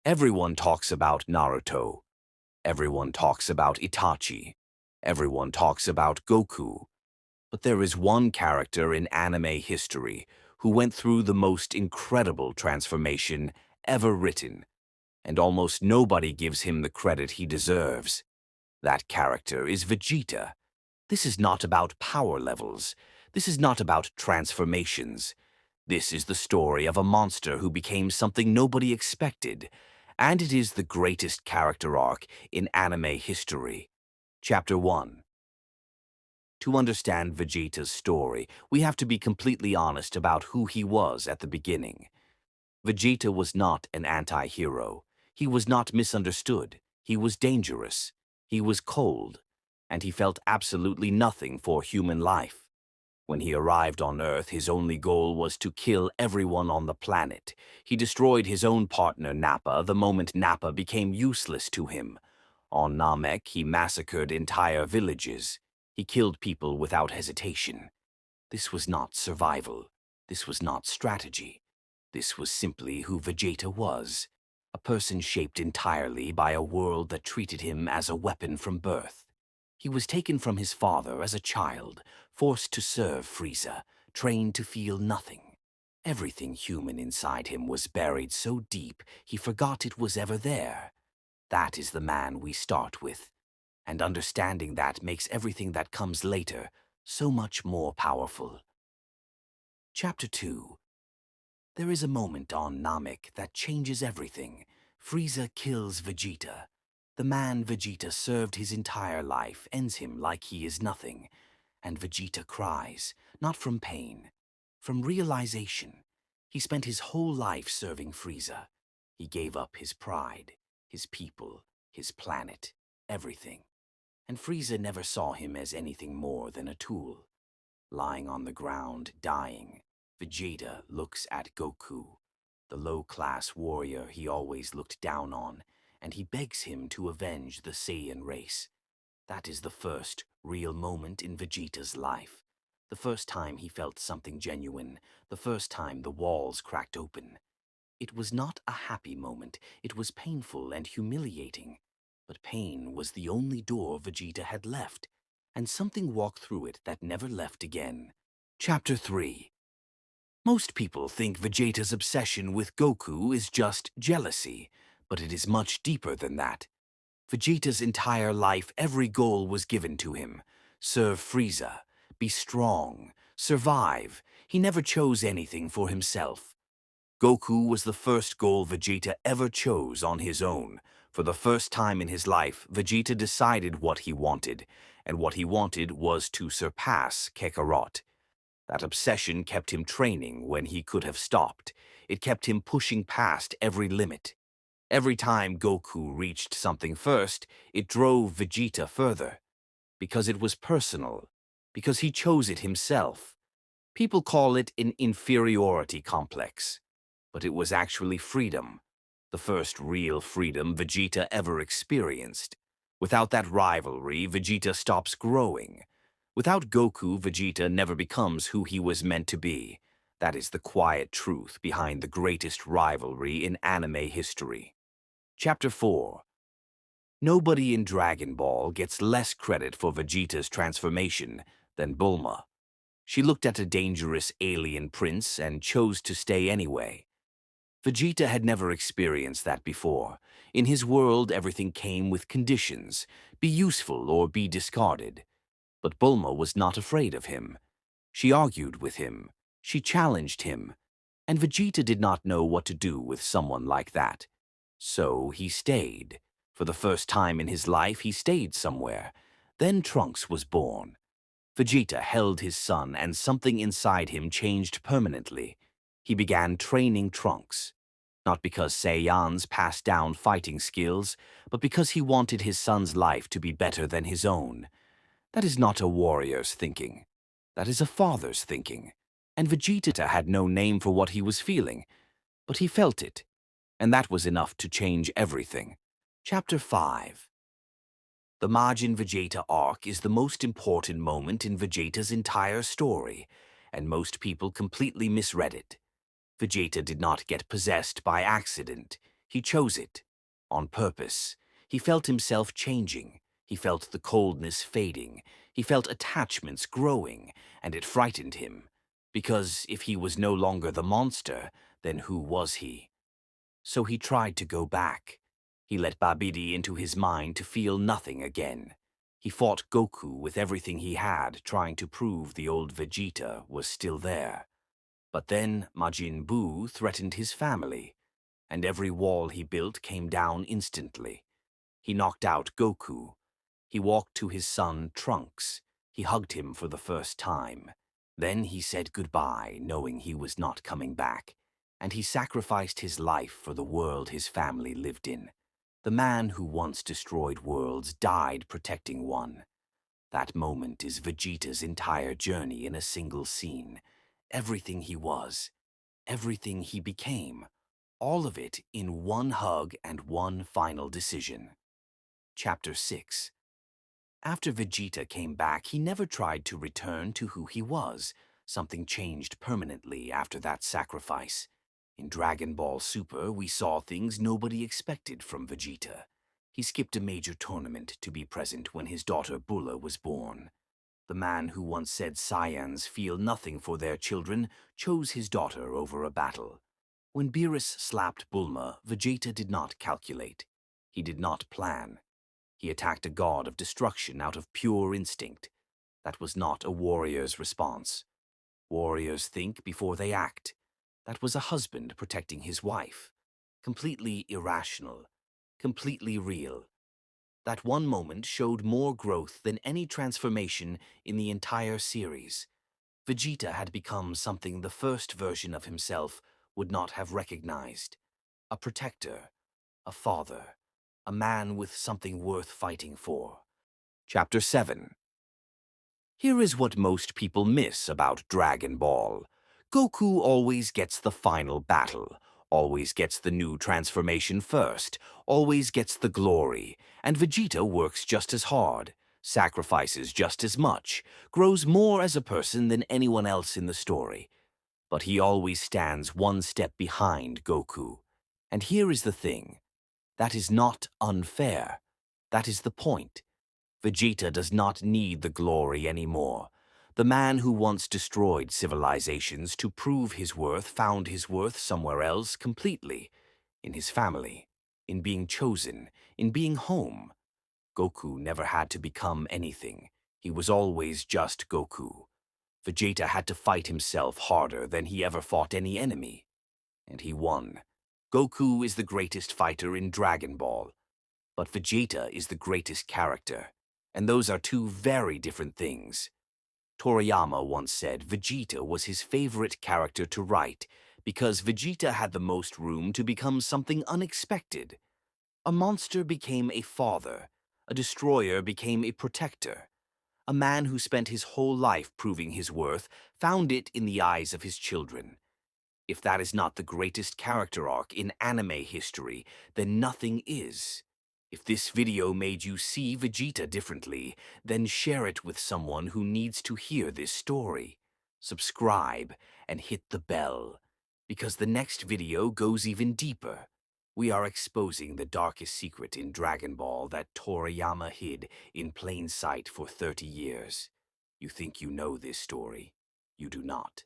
Everyone talks about Naruto. Everyone talks about Itachi. Everyone talks about Goku. But there is one character in anime history who went through the most incredible transformation ever written, and almost nobody gives him the credit he deserves. That character is Vegeta. This is not about power levels. This is not about transformations. This is the story of a monster who became something nobody expected, and it is the greatest character arc in anime history. Chapter 1. To understand Vegeta's story, we have to be completely honest about who he was at the beginning. Vegeta was not an anti-hero. He was not misunderstood. He was dangerous. He was cold. And he felt absolutely nothing for human life. When he arrived on Earth, his only goal was to kill everyone on the planet. He destroyed his own partner, Nappa, the moment Nappa became useless to him. On Namek, he massacred entire villages. He killed people without hesitation. This was not survival. This was not strategy. This was simply who Vegeta was, a person shaped entirely by a world that treated him as a weapon from birth. He was taken from his father as a child, forced to serve Frieza, trained to feel nothing. Everything human inside him was buried so deep he forgot it was ever there. That is the man we start with, and understanding that makes everything that comes later so much more powerful. Chapter 2. There is a moment on Namek that changes everything. Frieza kills Vegeta. The man Vegeta served his entire life ends him like he is nothing. And Vegeta cries, not from pain, from realization. He spent his whole life serving Frieza. He gave up his pride, his people, his planet, everything. And Frieza never saw him as anything more than a tool. Lying on the ground, dying, Vegeta looks at Goku, the low-class warrior he always looked down on, and he begs him to avenge the Saiyan race. That is the first real moment in Vegeta's life. The first time he felt something genuine, the first time the walls cracked open. It was not a happy moment, it was painful and humiliating. But pain was the only door Vegeta had left, and something walked through it that never left again. Chapter 3. Most people think Vegeta's obsession with Goku is just jealousy, but it is much deeper than that. Vegeta's entire life, every goal was given to him. Serve Frieza, be strong, survive. He never chose anything for himself. Goku was the first goal Vegeta ever chose on his own. For the first time in his life, Vegeta decided what he wanted, and what he wanted was to surpass Kakarot. That obsession kept him training when he could have stopped. It kept him pushing past every limit. Every time Goku reached something first, it drove Vegeta further. Because it was personal. Because he chose it himself. People call it an inferiority complex. But it was actually freedom. The first real freedom Vegeta ever experienced. Without that rivalry, Vegeta stops growing. Without Goku, Vegeta never becomes who he was meant to be. That is the quiet truth behind the greatest rivalry in anime history. Chapter 4. Nobody in Dragon Ball gets less credit for Vegeta's transformation than Bulma. She looked at a dangerous alien prince and chose to stay anyway. Vegeta had never experienced that before. In his world, everything came with conditions, be useful or be discarded. But Bulma was not afraid of him. She argued with him. She challenged him. And Vegeta did not know what to do with someone like that. So he stayed. For the first time in his life, he stayed somewhere. Then Trunks was born. Vegeta held his son, and something inside him changed permanently. He began training Trunks. Not because Saiyans passed down fighting skills, but because he wanted his son's life to be better than his own. That is not a warrior's thinking. That is a father's thinking. And Vegeta had no name for what he was feeling, but he felt it. And that was enough to change everything. Chapter 5. The Majin Vegeta arc is the most important moment in Vegeta's entire story, and most people completely misread it. Vegeta did not get possessed by accident. He chose it, on purpose. He felt himself changing. He felt the coldness fading. He felt attachments growing, and it frightened him. Because if he was no longer the monster, then who was he? So he tried to go back. He let Babidi into his mind to feel nothing again. He fought Goku with everything he had, trying to prove the old Vegeta was still there. But then Majin Buu threatened his family, and every wall he built came down instantly. He knocked out Goku. He walked to his son Trunks. He hugged him for the first time. Then he said goodbye, knowing he was not coming back, and he sacrificed his life for the world his family lived in. The man who once destroyed worlds died protecting one. That moment is Vegeta's entire journey in a single scene. Everything he was, everything he became, all of it in one hug and one final decision. Chapter 6. After Vegeta came back, he never tried to return to who he was. Something changed permanently after that sacrifice. In Dragon Ball Super, we saw things nobody expected from Vegeta. He skipped a major tournament to be present when his daughter Bulla was born. The man who once said Saiyans feel nothing for their children chose his daughter over a battle. When Beerus slapped Bulma, Vegeta did not calculate. He did not plan. He attacked a god of destruction out of pure instinct. That was not a warrior's response. Warriors think before they act. That was a husband protecting his wife. Completely irrational. Completely real. That one moment showed more growth than any transformation in the entire series. Vegeta had become something the first version of himself would not have recognized. A protector, a father, a man with something worth fighting for. Chapter 7. Here is what most people miss about Dragon Ball. Goku always gets the final battle, always gets the new transformation first, always gets the glory, and Vegeta works just as hard, sacrifices just as much, grows more as a person than anyone else in the story. But he always stands one step behind Goku. And here is the thing. That is not unfair. That is the point. Vegeta does not need the glory anymore. The man who once destroyed civilizations to prove his worth found his worth somewhere else completely. In his family, in being chosen, in being home. Goku never had to become anything. He was always just Goku. Vegeta had to fight himself harder than he ever fought any enemy. And he won. Goku is the greatest fighter in Dragon Ball. But Vegeta is the greatest character. And those are two very different things. Toriyama once said Vegeta was his favorite character to write because Vegeta had the most room to become something unexpected. A monster became a father. A destroyer became a protector. A man who spent his whole life proving his worth found it in the eyes of his children. If that is not the greatest character arc in anime history, then nothing is. If this video made you see Vegeta differently, then share it with someone who needs to hear this story. Subscribe and hit the bell, because the next video goes even deeper. We are exposing the darkest secret in Dragon Ball that Toriyama hid in plain sight for 30 years. You think you know this story? You do not.